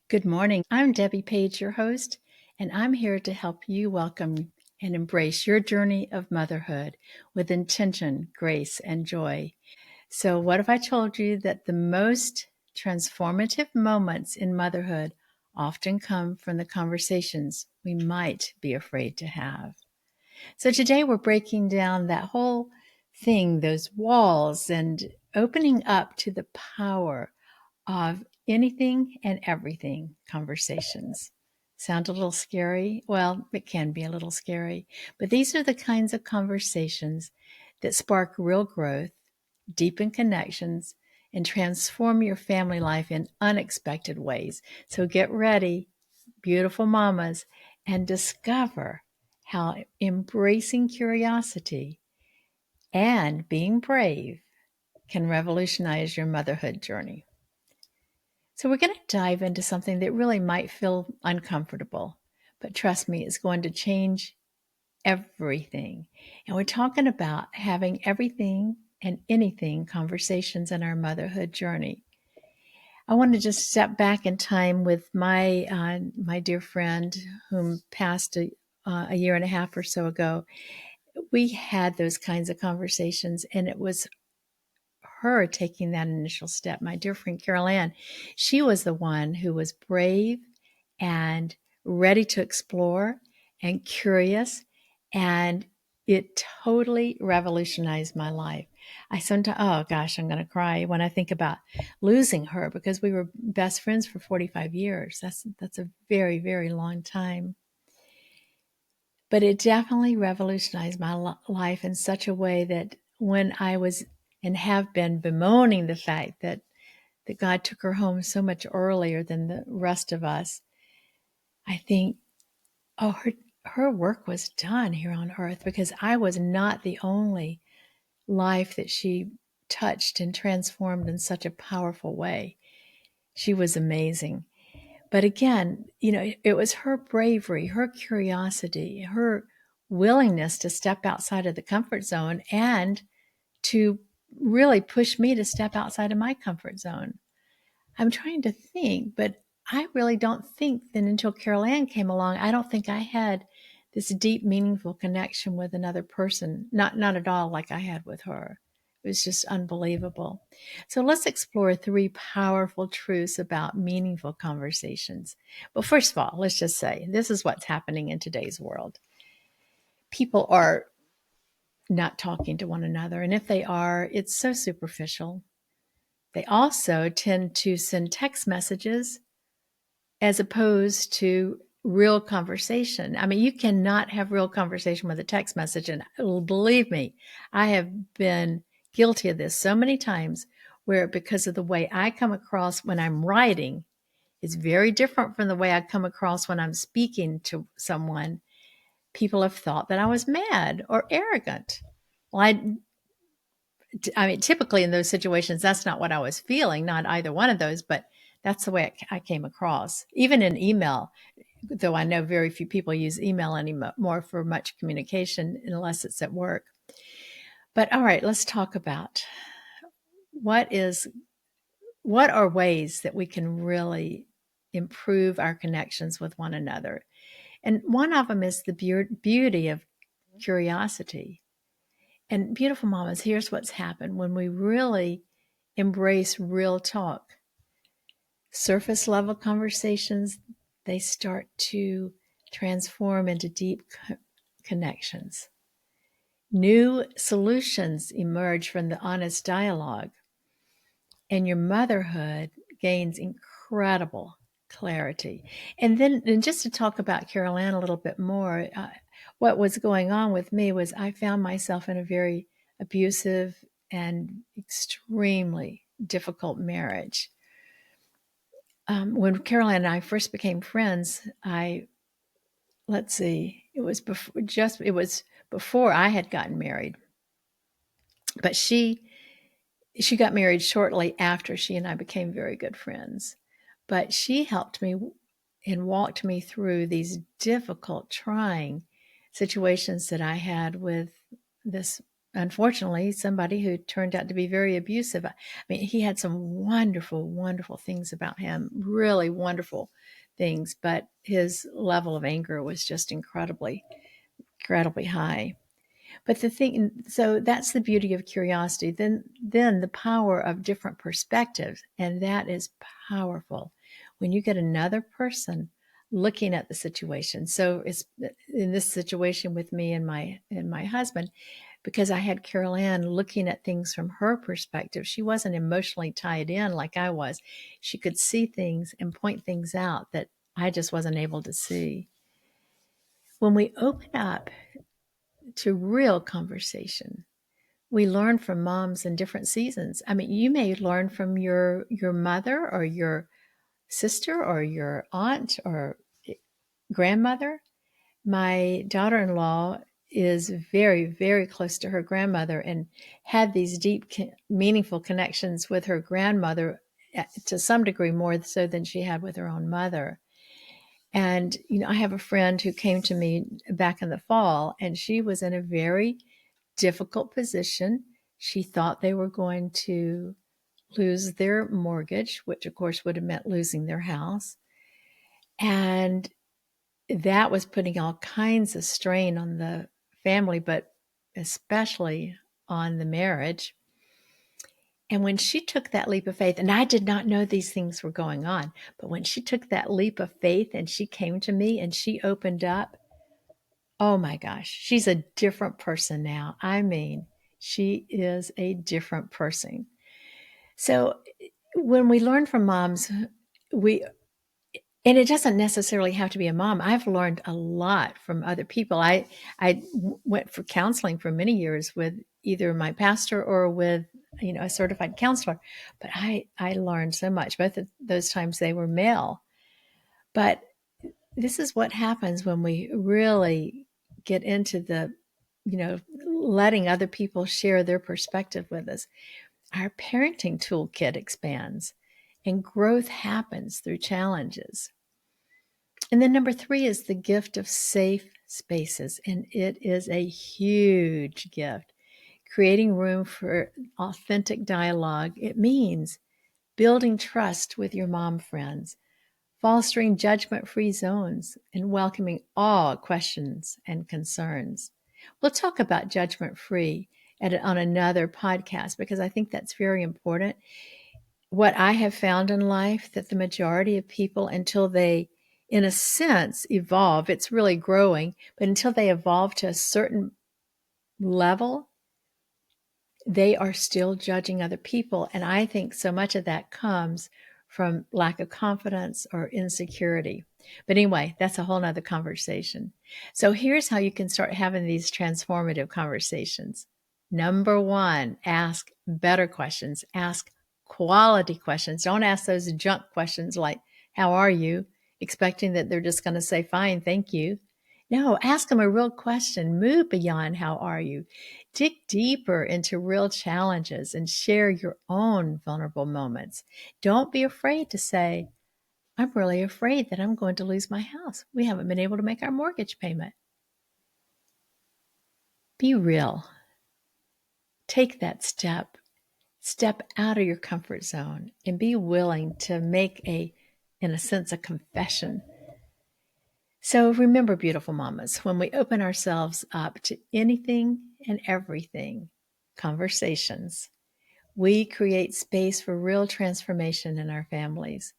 Good morning. I'm Debbie Page, your host, and I'm here to help you welcome and embrace your journey of motherhood with intention, grace, and joy. So, what if I told you that the most transformative moments in motherhood often come from the conversations we might be afraid to have? So, today we're breaking down that whole thing, those walls, and opening up to the power of anything and everything conversations. Sound a little scary? Well, it can be a little scary, but these are the kinds of conversations that spark real growth, deepen connections, and transform your family life in unexpected ways. So get ready, beautiful mamas, and discover how embracing curiosity and being brave can revolutionize your motherhood journey. So, we're going to dive into something that really might feel uncomfortable, but trust me, it's going to change everything. And we're talking about having everything and anything conversations in our motherhood journey. I want to just step back in time with my dear friend whom passed a year and a half or so ago. We had those kinds of conversations, and it was her taking that initial step. My dear friend Carol Ann, she was the one who was brave and ready to explore and curious, and it totally revolutionized my life. I sometimes, oh gosh, I'm going to cry when I think about losing her because we were best friends for 45 years. That's a very, very long time. But it definitely revolutionized my life in such a way that when I was and have been bemoaning the fact that God took her home so much earlier than the rest of us, I think, oh, her work was done here on earth because I was not the only life that she touched and transformed in such a powerful way. She was amazing. But again, it was her bravery, her curiosity, her willingness to step outside of the comfort zone and to really push me to step outside of my comfort zone. I'm trying to think, but I really don't think that until Carol Ann came along, I don't think I had this deep, meaningful connection with another person. Not at all like I had with her. It was just unbelievable. So let's explore three powerful truths about meaningful conversations. Well, first of all, let's just say this is what's happening in today's world. People are not talking to one another. And if they are, it's so superficial. They also tend to send text messages as opposed to real conversation. I mean, you cannot have real conversation with a text message. And believe me, I have been guilty of this so many times where because of the way I come across when I'm writing is very different from the way I come across when I'm speaking to someone. People have thought that I was mad or arrogant. Well, I mean, typically in those situations, that's not what I was feeling, not either one of those, but that's the way I came across. Even in email, though I know very few people use email anymore for much communication unless it's at work. But all right, let's talk about what are ways that we can really improve our connections with one another. And one of them is the beauty of curiosity. And beautiful mamas, here's what's happened when we really embrace real talk. Surface level conversations, they start to transform into deep connections. New solutions emerge from the honest dialogue, and your motherhood gains incredible clarity. And just to talk about Carol Ann a little bit more, what was going on with me was I found myself in a very abusive and extremely difficult marriage. When Carol Ann and I first became friends, let's see, it was before I had gotten married, but she got married shortly after she and I became very good friends. But she helped me and walked me through these difficult, trying situations that I had with this unfortunately, somebody who turned out to be very abusive. I mean, he had some wonderful, wonderful things about him, really wonderful things, but his level of anger was just incredibly, incredibly high. But the thing, so that's the beauty of curiosity. Then the power of different perspectives, and that is powerful when you get another person looking at the situation. So it's in this situation with me and my husband, because I had Carol Ann looking at things from her perspective. She wasn't emotionally tied in like I was. She could see things and point things out that I just wasn't able to see. When we open up to real conversation, we learn from moms in different seasons. I mean, you may learn from your mother or your sister or your aunt or grandmother. My daughter-in-law is very, very close to her grandmother and had these deep, meaningful connections with her grandmother to some degree more so than she had with her own mother. And, I have a friend who came to me back in the fall, and she was in a very difficult position. She thought they were going to lose their mortgage, which of course would have meant losing their house. And that was putting all kinds of strain on the family, but especially on the marriage. And when she took that leap of faith, and I did not know these things were going on, but when she took that leap of faith and she came to me and she opened up, oh my gosh, she's a different person now. I mean, she is a different person. So when we learn from moms, and it doesn't necessarily have to be a mom. I've learned a lot from other people. I went for counseling for many years with either my pastor or with a certified counselor, but I learned so much. Both of those times they were male. But this is what happens when we really get into the letting other people share their perspective with us. Our parenting toolkit expands and growth happens through challenges. And then number 3 is the gift of safe spaces. And it is a huge gift. Creating room for authentic dialogue. It means building trust with your mom friends, fostering judgment-free zones, and welcoming all questions and concerns. We'll talk about judgment-free on another podcast because I think that's very important. What I have found in life that the majority of people, until they, in a sense, evolve, it's really growing, but until they evolve to a certain level, they are still judging other people. And I think so much of that comes from lack of confidence or insecurity. But anyway, that's a whole nother conversation. So here's how you can start having these transformative conversations. Number 1, ask better questions. Ask quality questions. Don't ask those junk questions like, how are you? Expecting that they're just going to say, fine, thank you. No, ask them a real question. Move beyond how are you. Dig deeper into real challenges and share your own vulnerable moments. Don't be afraid to say, I'm really afraid that I'm going to lose my house. We haven't been able to make our mortgage payment. Be real. Take that step. Step out of your comfort zone and be willing to make in a sense, a confession. So remember, beautiful mamas, when we open ourselves up to anything and everything, conversations, we create space for real transformation in our families.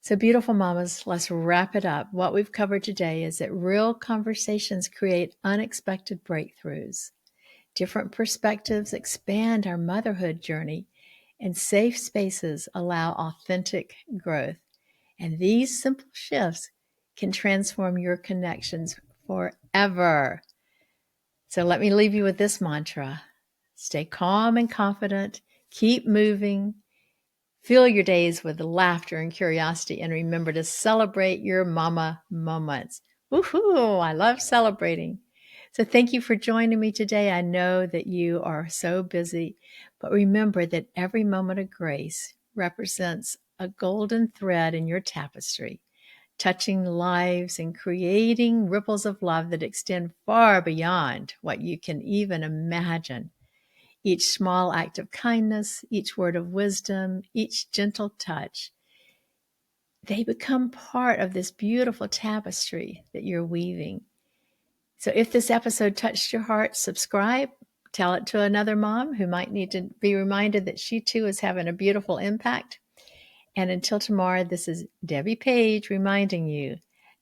So beautiful mamas, let's wrap it up. What we've covered today is that real conversations create unexpected breakthroughs. Different perspectives expand our motherhood journey, and safe spaces allow authentic growth. And these simple shifts can transform your connections forever. So let me leave you with this mantra. Stay calm and confident. Keep moving. Fill your days with laughter and curiosity. And remember to celebrate your mama moments. Woohoo! I love celebrating. So thank you for joining me today. I know that you are so busy, but remember that every moment of grace represents a golden thread in your tapestry. touching lives and creating ripples of love that extend far beyond what you can even imagine. Each small act of kindness, each word of wisdom, each gentle touch, they become part of this beautiful tapestry that you're weaving. So if this episode touched your heart, subscribe, tell it to another mom who might need to be reminded that she too is having a beautiful impact. And until tomorrow, this is Debbie Page reminding you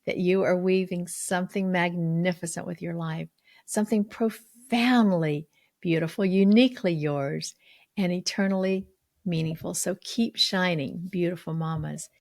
that you are weaving something magnificent with your life, something profoundly beautiful, uniquely yours, and eternally meaningful. So keep shining, beautiful mamas.